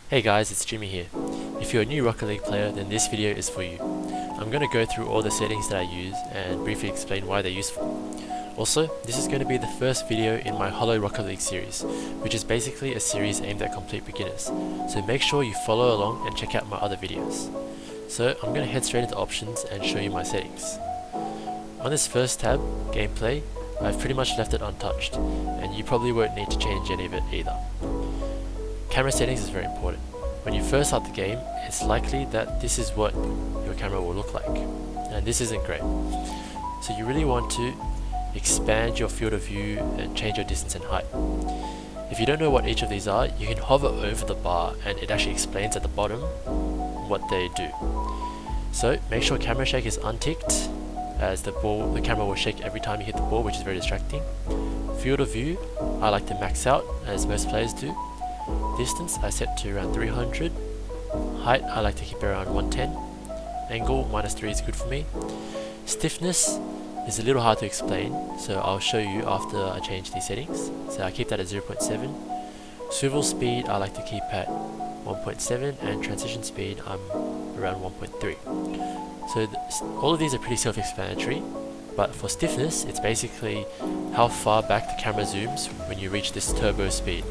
Hey guys, it's Jimmy here. If you're a new Rocket League player, then this video is for you. I'm going to go through all the settings that I use and briefly explain why they're useful. Also, this is going to be the first video in my Hollow Rocket League series, which is basically a series aimed at complete beginners, so make sure you follow along and check out my other videos. So I'm going to head straight into options and show you my settings. On this first tab, gameplay, I've pretty much left it untouched, and you probably won't need to change any of it either. Camera settings is very important. When you first start the game, it's likely that this is what your camera will look like, and this isn't great. So you really want to expand your field of view and change your distance and height. If you don't know what each of these are, you can hover over the bar and it actually explains at the bottom what they do. So make sure camera shake is unticked, as the camera will shake every time you hit the ball, which is very distracting. Field of view, I like to max out, as most players do. Distance I set to around 300. Height I like to keep around 110. Angle -3 is good for me. Stiffness is a little hard to explain, so I'll show you after I change these settings. So I keep that at 0.7. Swivel speed I like to keep at 1.7, and transition speed I'm around 1.3. So all of these are pretty self-explanatory, but for stiffness it's basically how far back the camera zooms when you reach this turbo speed.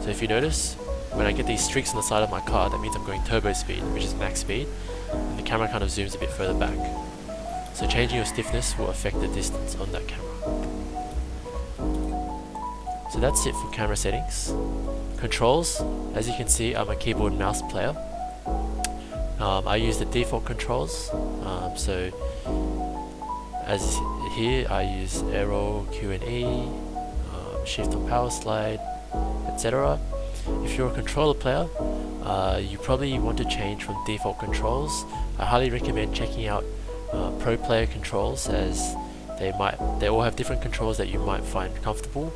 So if you notice, when I get these streaks on the side of my car, that means I'm going turbo speed, which is max speed, and the camera kind of zooms a bit further back. So changing your stiffness will affect the distance on that camera. So that's it for camera settings. Controls, as you can see, I'm a keyboard and mouse player. I use the default controls, so as here I use arrow, Q and E, shift or power slide, etc. If you're a controller player, you probably want to change from default controls. I highly recommend checking out pro player controls, as they all have different controls that you might find comfortable,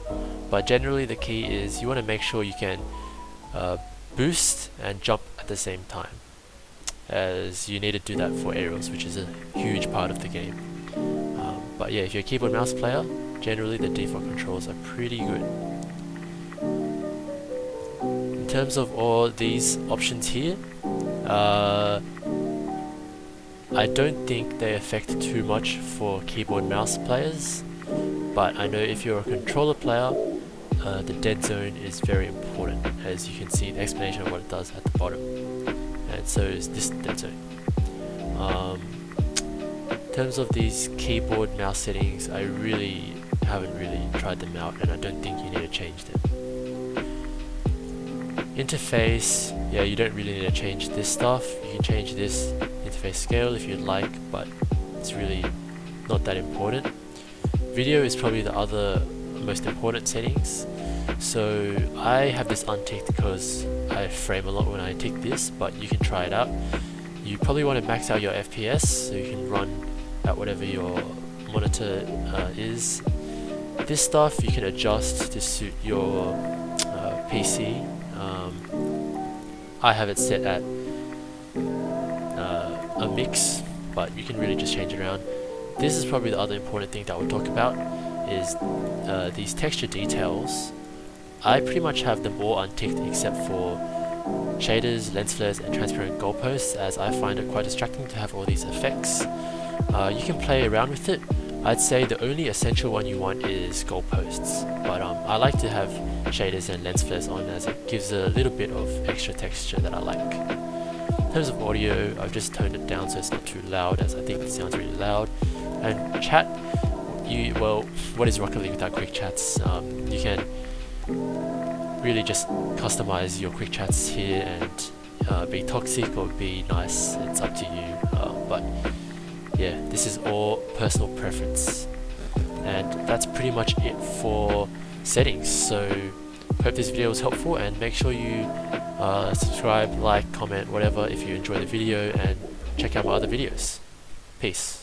but generally the key is you want to make sure you can boost and jump at the same time, as you need to do that for aerials, which is a huge part of the game. But yeah, if you're a keyboard mouse player, generally the default controls are pretty good. In terms of all these options here, I don't think they affect too much for keyboard mouse players, but I know if you're a controller player, the dead zone is very important, as you can see the explanation of what it does at the bottom, and so is this dead zone. In terms of these keyboard mouse settings, I haven't really tried them out, and I don't think you need to change them. Interface, yeah, you don't really need to change this stuff. You can change this interface scale if you'd like, but it's really not that important. Video is probably the other most important settings. So I have this unticked because I frame a lot when I tick this, but you can try it out. You probably want to max out your FPS so you can run at whatever your monitor is. This stuff you can adjust to suit your PC. I have it set at a mix, but you can really just change it around. This is probably the other important thing that we'll talk about, is these texture details. I pretty much have them all unticked except for shaders, lens flares and transparent goalposts, as I find it quite distracting to have all these effects. You can play around with it. I'd say the only essential one you want is goalposts, but I like to have shaders and lens flares on, as it gives a little bit of extra texture that I like. In terms of audio, I've just toned it down so it's not too loud, as I think it sounds really loud. And chat, well, what is Rocket League without quick chats? You can really just customize your quick chats here and be toxic or be nice. It's up to you, but yeah, this is all personal preference, and that's pretty much it for settings. So hope this video was helpful, and make sure you subscribe, like, comment, whatever if you enjoy the video, and check out my other videos. Peace.